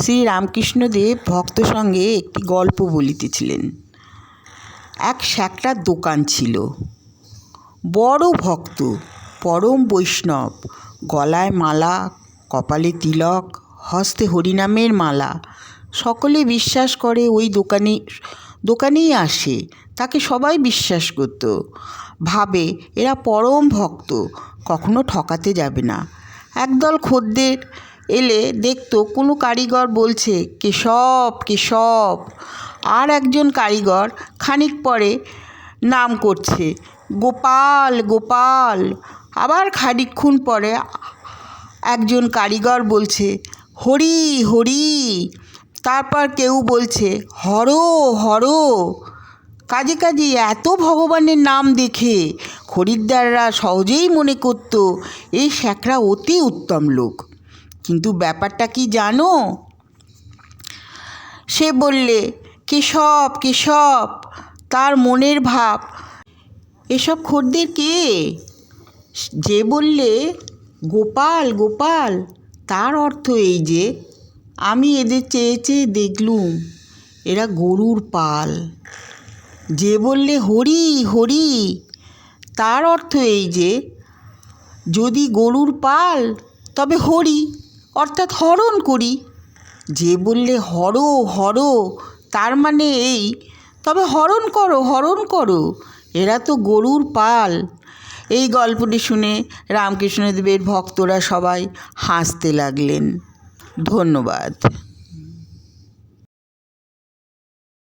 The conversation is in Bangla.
শ্রী রামকৃষ্ণদেব ভক্ত সঙ্গে একটি গল্প বলিতেছিলেন। এক স্যাকরার দোকান ছিল। বড় ভক্ত, পরম বৈষ্ণব, গলায় মালা, কপালে তিলক, হস্তে হরিনামের মালা। সকলে বিশ্বাস করে ওই দোকানেই আসে, তাকে সবাই বিশ্বাস করত। ভাবে এরা পরম ভক্ত, কখনো ঠকাতে যাবে না। একদল খদ্দের এলে দেখতো কোনো কারিগর বলছে কেশব কেশব, আর একজন কারিগর খানিক পরে নাম করছে গোপাল গোপাল। আবার খানিকক্ষণ পরে একজন কারিগর বলছে হরি হরি। তারপর কেউ বলছে হর হর। কাজে কাজে এত ভগবানের নাম দেখে খরিদ্দাররা সহজেই মনে করত এই স্যাকরা অতি উত্তম লোক। কিন্তু ব্যাপারটা কি জানো? সে বললে কেশব কেশব, তার মনের ভাব। এসব খদ্দের কে? যে বললে গোপাল গোপাল, তার অর্থ এই যে আমি এদের চেয়ে চেয়ে দেখলুম এরা গরুর পাল। যে বললে হরি হরি, তার অর্থ এই যে যদি গরুর পাল তবে হরি অর্থাৎ হরণ করি। যে বললে হর হর, তার মানে এই তবে হরণ করো হরণ করো, এরা তো গরুর পাল। এই গল্পটি শুনে রামকৃষ্ণদেবের ভক্তরা সবাই হাসতে লাগলেন। ধন্যবাদ।